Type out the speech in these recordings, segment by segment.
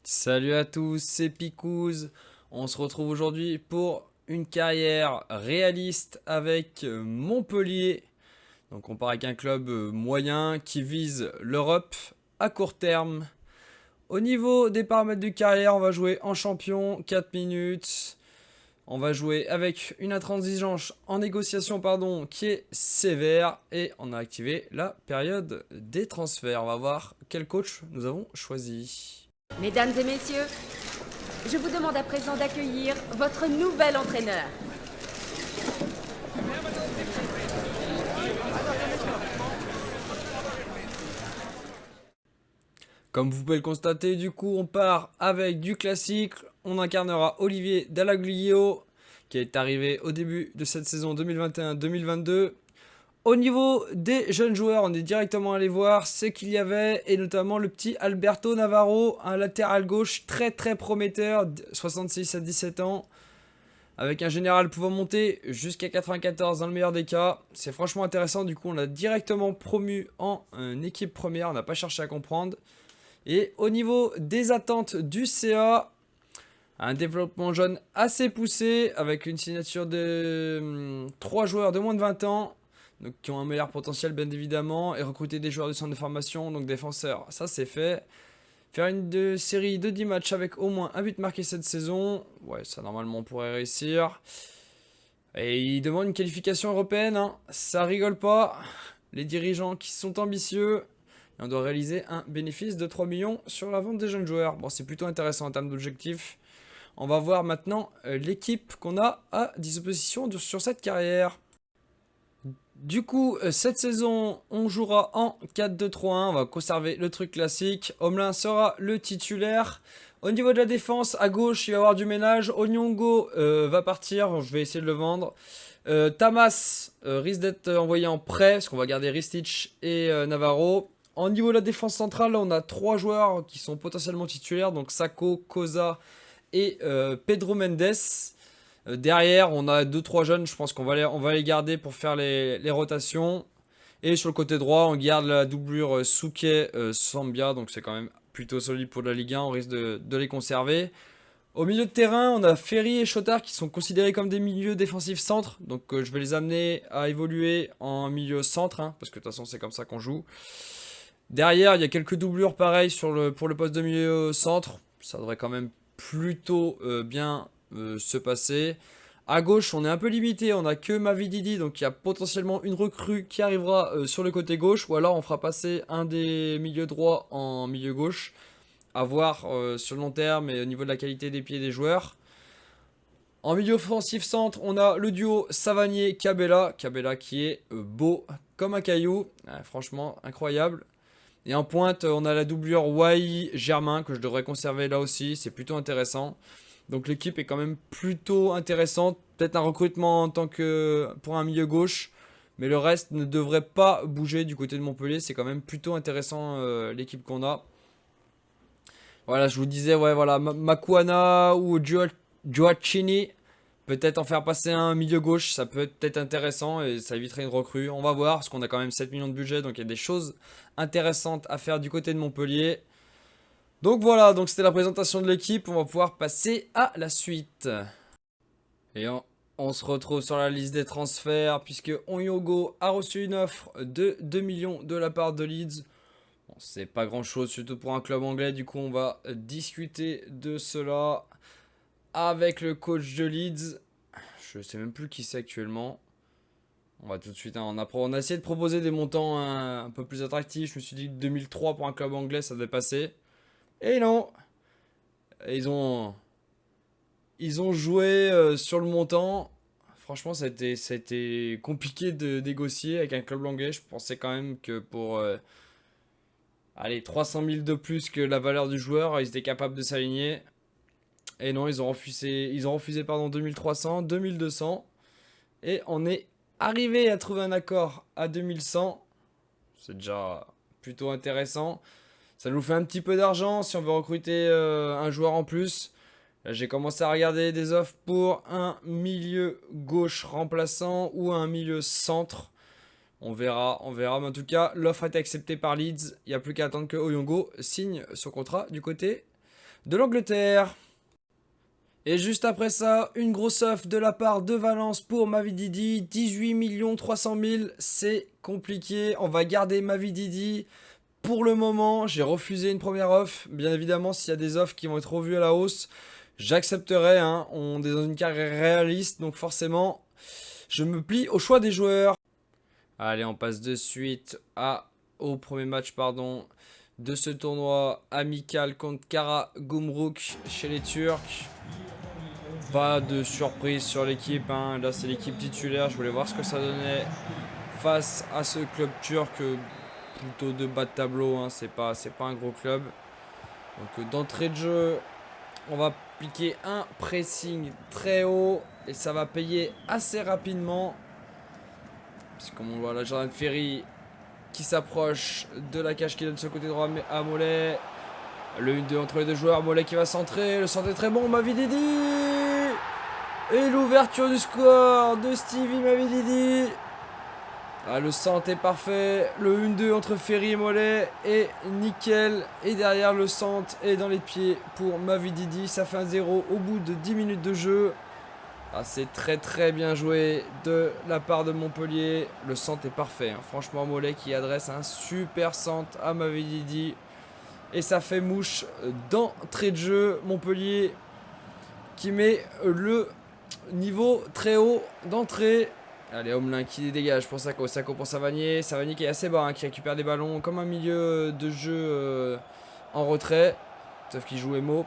Salut à tous, c'est Picouz. On se retrouve aujourd'hui pour une carrière réaliste avec Montpellier. Donc on part avec un club moyen qui vise l'Europe à court terme. Au niveau des paramètres de carrière, on va jouer en champion 4 minutes. On va jouer avec une intransigeance en négociation qui est sévère. Et on a activé la période des transferts. On va voir quel coach nous avons choisi. Mesdames et messieurs, je vous demande à présent d'accueillir votre nouvel entraîneur. Comme vous pouvez le constater, du coup, on part avec du classique. On incarnera Olivier Dallaglio, qui est arrivé au début de cette saison 2021-2022. Au niveau des jeunes joueurs, on est directement allé voir ce qu'il y avait, et notamment le petit Alberto Navarro, un latéral gauche très prometteur, 66 à 17 ans, avec un général pouvant monter jusqu'à 94 dans le meilleur des cas. C'est franchement intéressant, du coup on l'a directement promu en équipe première, on n'a pas cherché à comprendre. Et au niveau des attentes du CA, un développement jeune assez poussé, avec une signature de 3 joueurs de moins de 20 ans, donc qui ont un meilleur potentiel bien évidemment, et recruter des joueurs du centre de formation, donc défenseurs, ça c'est fait. Faire une série de 10 matchs avec au moins un but marqué cette saison, ouais ça normalement on pourrait réussir. Et il demande une qualification européenne, hein. Ça rigole pas. Les dirigeants qui sont ambitieux, et on doit réaliser un bénéfice de 3 millions sur la vente des jeunes joueurs. Bon, c'est plutôt intéressant en termes d'objectifs. On va voir maintenant l'équipe qu'on a à disposition sur cette carrière. Du coup, cette saison, on jouera en 4-2-3-1. On va conserver le truc classique. Omelin sera le titulaire. Au niveau de la défense, à gauche, il va y avoir du ménage. Onyongo va partir. Je vais essayer de le vendre. Tamas risque d'être envoyé en prêt, parce qu'on va garder Ristic et Navarro. En niveau de la défense centrale, là, on a 3 joueurs qui sont potentiellement titulaires. Donc Sako, Koza et Pedro Mendes. Derrière, on a 2-3 jeunes, je pense on va les garder pour faire les rotations. Et sur le côté droit, on garde la doublure Souquet-Sambia, donc c'est quand même plutôt solide pour la Ligue 1, on risque de les conserver. Au milieu de terrain, on a Ferry et Chotard qui sont considérés comme des milieux défensifs centres, donc je vais les amener à évoluer en milieu centre, hein, parce que de toute façon c'est comme ça qu'on joue. Derrière, il y a quelques doublures pareilles pour le poste de milieu centre, ça devrait quand même plutôt bien se passer. À gauche, on est un peu limité, on a que Mavididi, donc il y a potentiellement une recrue qui arrivera sur le côté gauche, ou alors on fera passer un des milieux droits en milieu gauche, à voir sur le long terme et au niveau de la qualité des pieds des joueurs. En milieu offensif centre, on a le duo Savanier-Cabella, Cabella qui est beau comme un caillou, franchement incroyable. Et en pointe, on a la doublure Wai-Germain que je devrais conserver là aussi, c'est plutôt intéressant. Donc l'équipe est quand même plutôt intéressante. Peut-être un recrutement en tant que pour un milieu gauche. Mais le reste ne devrait pas bouger du côté de Montpellier. C'est quand même plutôt intéressant l'équipe qu'on a. Voilà, je vous disais, ouais, voilà, Makuana ou Gioacchini. Peut-être en faire passer un milieu gauche, ça peut être intéressant et ça éviterait une recrue. On va voir, parce qu'on a quand même 7 millions de budget. Donc il y a des choses intéressantes à faire du côté de Montpellier. Donc voilà, donc c'était la présentation de l'équipe, on va pouvoir passer à la suite. Et on se retrouve sur la liste des transferts, puisque Onyogo a reçu une offre de 2 millions de la part de Leeds. Bon, c'est pas grand chose, surtout pour un club anglais, du coup on va discuter de cela avec le coach de Leeds. Je sais même plus qui c'est actuellement. On va tout de suite, hein, on a essayé de proposer des montants un peu plus attractifs. Je me suis dit que 2003 pour un club anglais ça devait passer. Et non, ils ont, ils ont joué sur le montant. Franchement, ça a été compliqué de négocier avec un club anglais. Je pensais quand même que pour allez, 300 000 de plus que la valeur du joueur, ils étaient capables de s'aligner. Et non, ils ont refusé pardon, 2300, 2200. Et on est arrivé à trouver un accord à 2100. C'est déjà plutôt intéressant. Ça nous fait un petit peu d'argent si on veut recruter un joueur en plus. Là, j'ai commencé à regarder des offres pour un milieu gauche remplaçant ou un milieu centre. On verra, on verra. Mais en tout cas, l'offre a été acceptée par Leeds. Il n'y a plus qu'à attendre que Oyongo signe son contrat du côté de l'Angleterre. Et juste après ça, une grosse offre de la part de Valence pour Mavididi, 18 300 000, c'est compliqué, on va garder Mavididi. Pour le moment, j'ai refusé une première offre, bien évidemment s'il y a des offres qui vont être revues à la hausse, j'accepterai, hein. On est dans une carrière réaliste, donc forcément, je me plie au choix des joueurs. Allez, on passe de suite au premier match, pardon, de ce tournoi amical contre Karagümrük chez les Turcs. Pas de surprise sur l'équipe, hein. Là c'est l'équipe titulaire, je voulais voir ce que ça donnait face à ce club turc, plutôt de bas de tableau, hein. C'est pas un gros club. Donc d'entrée de jeu, on va appliquer un pressing très haut et ça va payer assez rapidement. Puisqu'on voit là Jordan Ferry qui s'approche de la cage qui donne sur le côté droit à Mollet. Le 1-2 entre les deux joueurs, Mollet qui va centrer, le centre est très bon, Mavididi. Et l'ouverture du score de Stevie Mavididi. Ah, le centre est parfait, le 1-2 entre Ferry et Mollet est nickel. Et derrière le centre est dans les pieds pour Mavididi, ça fait un 0 au bout de 10 minutes de jeu. Ah, c'est très bien joué de la part de Montpellier, le centre est parfait, hein. Franchement Mollet qui adresse un super centre à Mavididi. Et ça fait mouche d'entrée de jeu. Montpellier qui met le niveau très haut d'entrée. Allez, Homelin qui dégage pour Sako. Sako pour Savanier. Savanier qui est assez bas, hein, qui récupère des ballons comme un milieu de jeu en retrait. Sauf qu'il joue Emo.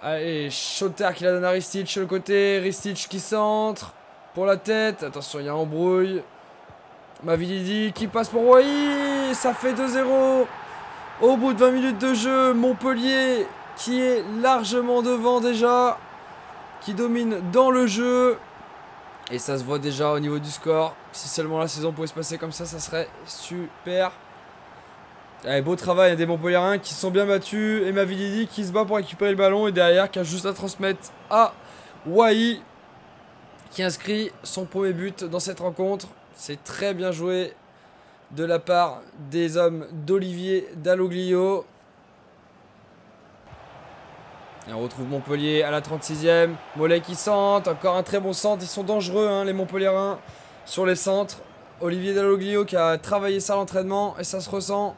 Allez, Schotter qui la donne à Ristic sur le côté. Ristic qui centre pour la tête. Attention, il y a embrouille. Mavididi qui passe pour Wai. Ça fait 2-0. Au bout de 20 minutes de jeu, Montpellier qui est largement devant déjà, qui domine dans le jeu. Et ça se voit déjà au niveau du score. Si seulement la saison pouvait se passer comme ça serait super. Allez, beau travail des Montpelliérains qui sont bien battus. Et Mavididi qui se bat pour récupérer le ballon. Et derrière qui a juste à transmettre à Wai qui inscrit son premier but dans cette rencontre. C'est très bien joué de la part des hommes d'Olivier Dalloglio. Et on retrouve Montpellier à la 36e. Mollet qui centre, encore un très bon centre. Ils sont dangereux, hein, les Montpelliérains sur les centres. Olivier Dalloglio qui a travaillé ça à l'entraînement et ça se ressent.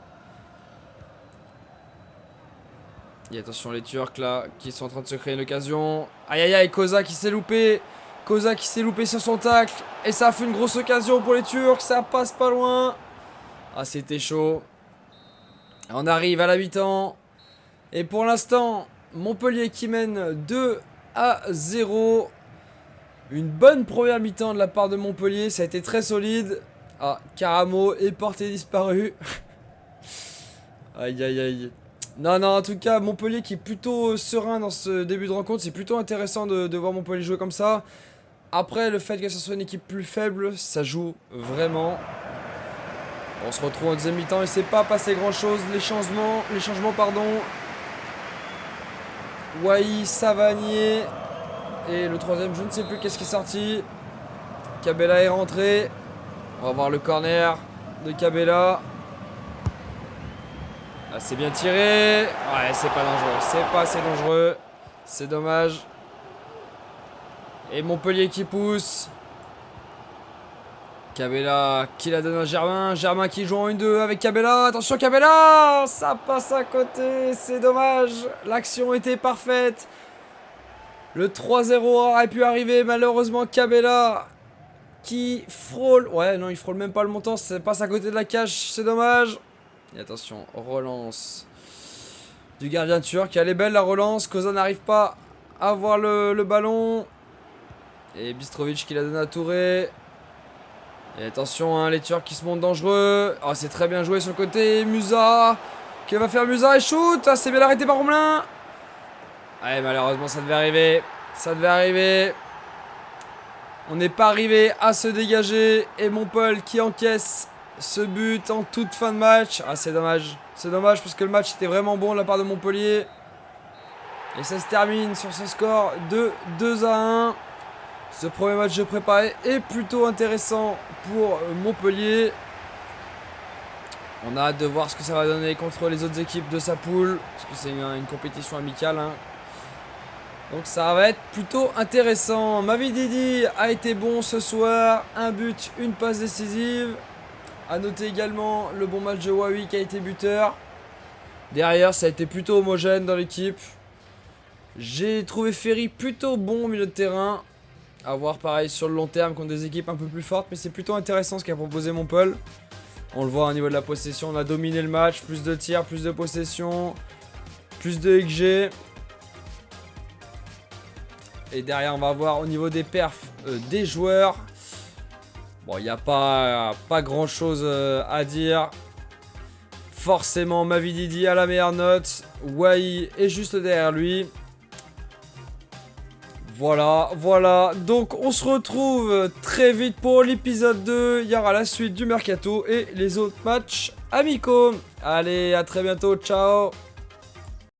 Et attention les Turcs là qui sont en train de se créer une occasion. Aïe aïe aïe, Koza qui s'est loupé. Koza qui s'est loupé sur son tacle. Et ça a fait une grosse occasion pour les Turcs. Ça passe pas loin. Ah, c'était chaud. On arrive à la mi-temps. Et pour l'instant, Montpellier qui mène 2-0. Une bonne première mi-temps de la part de Montpellier. Ça a été très solide. Ah, Caramo est porté disparu. Aïe aïe aïe. Non, en tout cas, Montpellier qui est plutôt serein dans ce début de rencontre. C'est plutôt intéressant de voir Montpellier jouer comme ça. Après, le fait que ce soit une équipe plus faible, ça joue vraiment. On se retrouve en deuxième mi-temps et c'est pas passé grand chose. Les changements, pardon. Wai, Savanier. Et le troisième, je ne sais plus qu'est-ce qui est sorti. Cabella est rentré. On va voir le corner de Cabella. Ah, c'est bien tiré. Ouais, c'est pas dangereux. C'est pas assez dangereux. C'est dommage. Et Montpellier qui pousse. Cabella qui la donne à Germain. Germain qui joue en 1-2 avec Cabella. Attention Cabella. Ça passe à côté. C'est dommage. L'action était parfaite. Le 3-0 aurait pu arriver. Malheureusement Cabella qui frôle. Ouais non, il frôle même pas le montant. Ça passe à côté de la cage. C'est dommage. Et attention, relance du gardien turc. Elle est belle la relance. Koza n'arrive pas à avoir le ballon. Et Bistrovic qui la donne à Touré. Et attention, hein, les Turcs qui se montrent dangereux. Oh, c'est très bien joué sur le côté. Musa. Que va faire Musa et shoot. Ah, c'est bien arrêté par Romelin. Ouais, malheureusement, ça devait arriver. Ça devait arriver. On n'est pas arrivé à se dégager. Et Montpellier qui encaisse ce but en toute fin de match. Ah, c'est dommage. C'est dommage parce que le match était vraiment bon de la part de Montpellier. Et ça se termine sur ce score de 2-1. Ce premier match de préparé est plutôt intéressant pour Montpellier. On a hâte de voir ce que ça va donner contre les autres équipes de sa poule. Parce que c'est une compétition amicale. Hein. Donc ça va être plutôt intéressant. Mavididi a été bon ce soir. Un but, une passe décisive. A noter également le bon match de Wawi qui a été buteur. Derrière, ça a été plutôt homogène dans l'équipe. J'ai trouvé Ferry plutôt bon au milieu de terrain. À voir pareil sur le long terme contre des équipes un peu plus fortes. Mais c'est plutôt intéressant ce qu'a proposé Montpellier. On le voit au niveau de la possession. On a dominé le match. Plus de tirs, plus de possession. Plus de XG. Et derrière, on va voir au niveau des perfs des joueurs. Bon, il n'y a pas grand chose à dire. Forcément, Mavididi a la meilleure note. Wai est juste derrière lui. Voilà. Donc, on se retrouve très vite pour l'épisode 2. Il y aura la suite du mercato et les autres matchs amicaux. Allez, à très bientôt. Ciao.